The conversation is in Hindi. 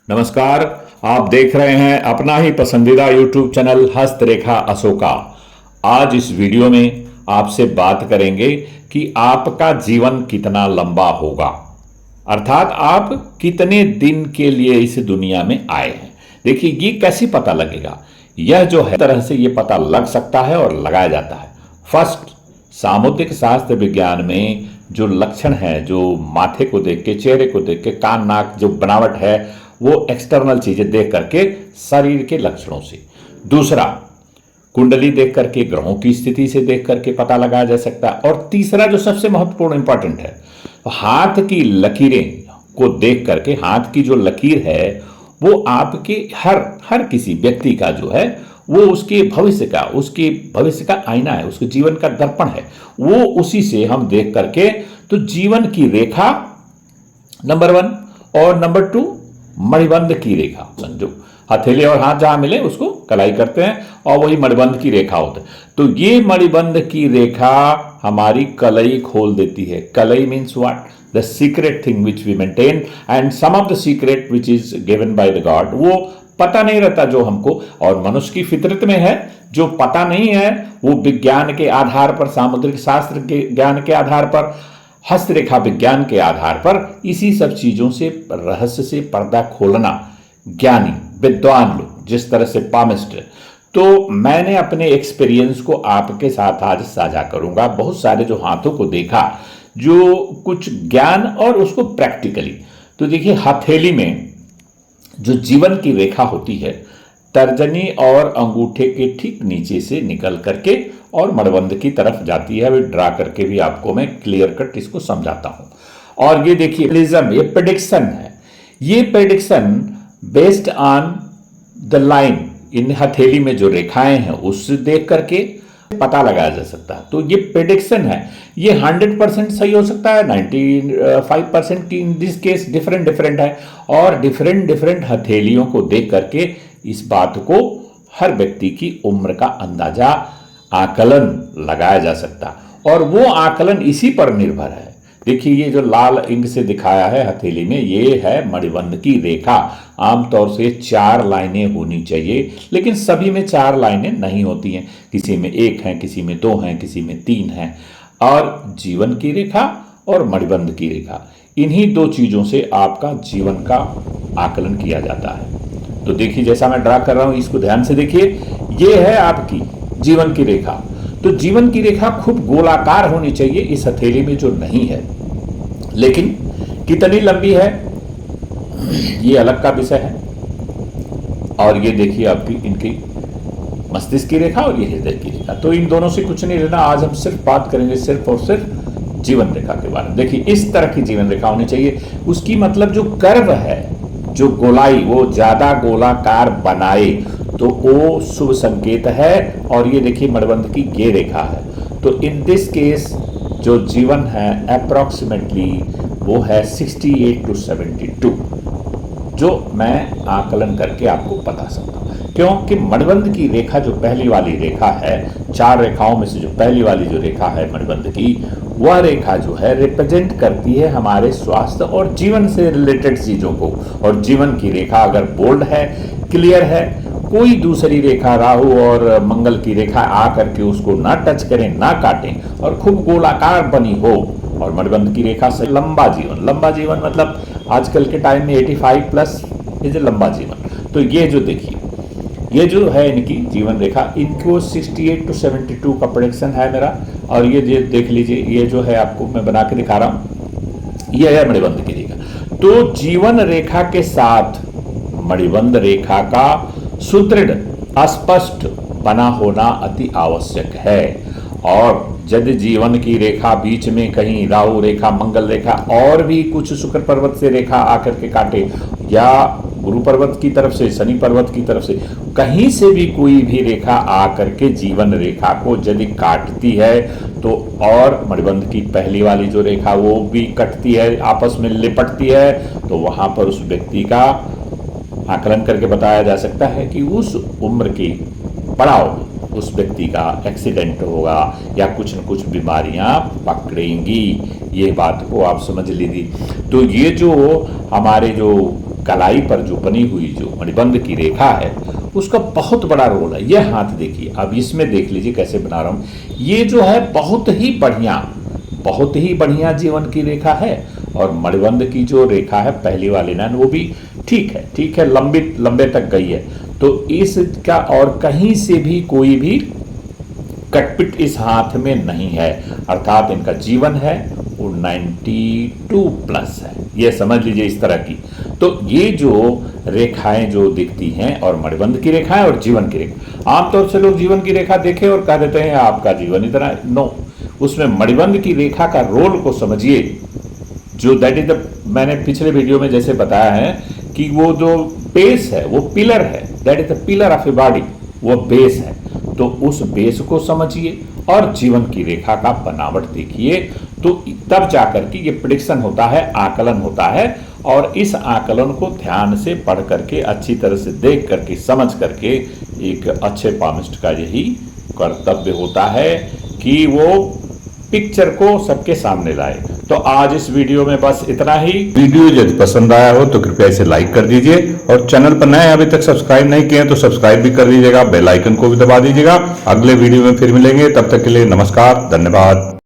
नमस्कार। आप देख रहे हैं अपना ही पसंदीदा YouTube चैनल हस्तरेखा अशोका। आज इस वीडियो में आपसे बात करेंगे कि आपका जीवन कितना लंबा होगा, अर्थात आप कितने दिन के लिए इस दुनिया में आए हैं। देखिए, ये कैसे पता लगेगा? यह जो है तरह से ये पता लग सकता है और लगाया जाता है। फर्स्ट, सामुद्रिक शास्त्र विज्ञान में जो लक्षण है, जो माथे को देख के, चेहरे को देख के, कान नाक जो बनावट है, वो एक्सटर्नल चीजें देख करके, शरीर के लक्षणों से। दूसरा, कुंडली देख करके, ग्रहों की स्थिति से देख करके पता लगाया जा सकता है। और तीसरा जो सबसे महत्वपूर्ण इंपॉर्टेंट है, हाथ की लकीरें को देख करके, हाथ की जो लकीर है वो आपके हर किसी व्यक्ति का जो है वो उसके भविष्य का आईना है, उसके जीवन का दर्पण है। वो उसी से हम देख करके तो जीवन की रेखा नंबर 1 और नंबर 2 मणिबंध की रेखा, समझो हथेली और हाथ जहां मिले उसको कलाई करते हैं और वही मणिबंध की रेखा होता है। तो ये मणिबंध की रेखा हमारी कलई खोल देती है। कलई means what? The secret thing which we maintain and some of the secret which is given by the god. वो पता नहीं रहता जो हमको, और मनुष्य की फितरत में है जो पता नहीं है, वो विज्ञान के आधार पर, सामुद्रिक शास्त्र के ज्ञान के आधार पर, हस्तरेखा विज्ञान के आधार पर, इसी सब चीजों से, रहस्य से पर्दा खोलना ज्ञानी विद्वान लोग, जिस तरह से पामिस्ट। तो मैंने अपने एक्सपीरियंस को आपके साथ आज साझा करूंगा। बहुत सारे जो हाथों को देखा, जो कुछ ज्ञान और उसको प्रैक्टिकली। तो देखिए, हथेली में जो जीवन की रेखा होती है, तर्जनी और अंगूठे के ठीक नीचे से निकल करके और मणिबंध की तरफ जाती है। अभी ड्रा करके भी आपको मैं क्लियर कट इसको समझाता हूं। और ये देखिए, ये प्रेडिक्शन है। ये prediction based on the line, in हथेली में जो रेखाएं हैं उससे देख करके पता लगाया जा सकता है। तो ये प्रेडिक्शन है। ये 100% सही हो सकता है, 95% की इन दिस केस डिफरेंट है। और डिफरेंट हथेलियों को देख करके इस बात को, हर व्यक्ति की उम्र का अंदाजा, आकलन लगाया जा सकता। और वो आकलन इसी पर निर्भर है। देखिए, ये जो लाल इंक से दिखाया है हथेली में, ये है मणिबंध की रेखा। आमतौर से 4 लाइनें होनी चाहिए, लेकिन सभी में 4 लाइनें नहीं होती हैं। किसी में 1 है, किसी में 2 हैं, किसी में 3 हैं। और जीवन की रेखा और मणिबंध की रेखा, इन्हीं 2 चीजों से आपका जीवन का आकलन किया जाता है। तो देखिए, जैसा मैं ड्रा कर रहा हूं, इसको ध्यान से देखिए। ये है आपकी जीवन की रेखा। तो जीवन की रेखा खूब गोलाकार होनी चाहिए इस हथेली में, जो नहीं है। लेकिन कितनी लंबी है ये अलग का विषय है। और ये देखिए आपकी, इनकी मस्तिष्क की रेखा और ये हृदय की रेखा। तो इन दोनों से कुछ नहीं लेना। आज हम सिर्फ बात करेंगे सिर्फ और सिर्फ जीवन रेखा के बारे में। देखिए, इस तरह की जीवन रेखा होनी चाहिए। उसकी मतलब जो कर्व है, जो गोलाई, वो ज्यादा गोलाकार बनाए तो वो शुभ संकेत है। और ये देखिए, मणिबंध की ये रेखा है। तो इन दिस केस जो जीवन है अप्रोक्सीमेटली वो है 68 to 72, जो मैं आकलन करके आपको बता सकता हूं। क्योंकि मणिबंध की रेखा जो पहली वाली रेखा है, 4 रेखाओं में से जो पहली वाली जो रेखा है मणिबंध की, वह रेखा जो है रिप्रेजेंट करती है हमारे स्वास्थ्य और जीवन से रिलेटेड चीजों को। और जीवन की रेखा अगर बोल्ड है, क्लियर है, कोई दूसरी रेखा, राहु और मंगल की रेखा आकर के उसको ना टच करें, ना काटें, और खूब गोलाकार बनी हो, और मणिबंध की रेखा से लंबा जीवन मतलब आजकल के टाइम में 85+ इज लंबा जीवन। तो ये जो देखिए, ये जो है इनकी जीवन रेखा, इनको 68 to 72 का प्रेडिक्शन है मेरा। और ये देख लीजिए, ये जो है आपको मैं बना के दिखा रहा हूं, ये है मणिबंध की रेखा। तो जीवन रेखा के साथ मणिबंध रेखा का सुदृढ़, स्पष्ट बना होना अति आवश्यक है। और यदि जीवन की रेखा बीच में कहीं राहु रेखा, मंगल रेखा और भी कुछ शुक्र पर्वत से रेखा आकर के काटे, या गुरु पर्वत की तरफ से, शनि पर्वत की तरफ से, कहीं से भी कोई भी रेखा आकर के जीवन रेखा को यदि काटती है, तो और मणिबंध की पहली वाली जो रेखा वो भी कटती है, आपस में लिपटती है, तो वहां पर उस व्यक्ति का आकलन करके बताया जा सकता है कि उस उम्र की पड़ाव में उस व्यक्ति का एक्सीडेंट होगा या कुछ न कुछ बीमारियां पकड़ेंगी। ये बात को आप समझ लीजिए। तो ये जो हमारे जो कलाई पर जो बनी हुई जो मणिबंध की रेखा है उसका बहुत बड़ा रोल है। यह हाथ देखिए, अब इसमें देख लीजिए कैसे बना रहा हूं। ये जो है बहुत ही बढ़िया जीवन की रेखा है। और मणिबंध की जो रेखा है पहली वाली ना वो भी ठीक है, लंबे तक गई है। तो इसका और कहीं से भी कोई भी कटपिट इस हाथ में नहीं है, अर्थात इनका जीवन है वो 92 प्लस है। ये समझ लीजिए इस तरह की। तो ये जो रेखाएं जो दिखती हैं और मणिबंध की रेखाएं और जीवन की रेखा, आमतौर से लोग जीवन की रेखा देखे और कह देते हैं आपका जीवन इतना, नो, उसमें मणिबंध की रेखा का रोल को समझिए। जो दैट इज द, मैंने पिछले वीडियो में जैसे बताया है कि वो जो बेस है वो पिलर है, that is the pillar of a body, वो बेस है। तो उस बेस को समझिए और जीवन की रेखा का बनावट देखिए, तो तब जाकर के ये प्रेडिक्शन होता है, आकलन होता है। और इस आकलन को ध्यान से पढ़ करके, अच्छी तरह से देख करके, समझ करके, एक अच्छे पामिस्ट का यही कर्तव्य होता है कि वो पिक्चर को सबके सामने लाए। तो आज इस वीडियो में बस इतना ही। वीडियो यदि पसंद आया हो तो कृपया इसे लाइक कर दीजिए, और चैनल पर नए अभी तक सब्सक्राइब नहीं किए तो सब्सक्राइब भी कर दीजिएगा, बेल आइकन को भी दबा दीजिएगा। अगले वीडियो में फिर मिलेंगे, तब तक के लिए नमस्कार, धन्यवाद।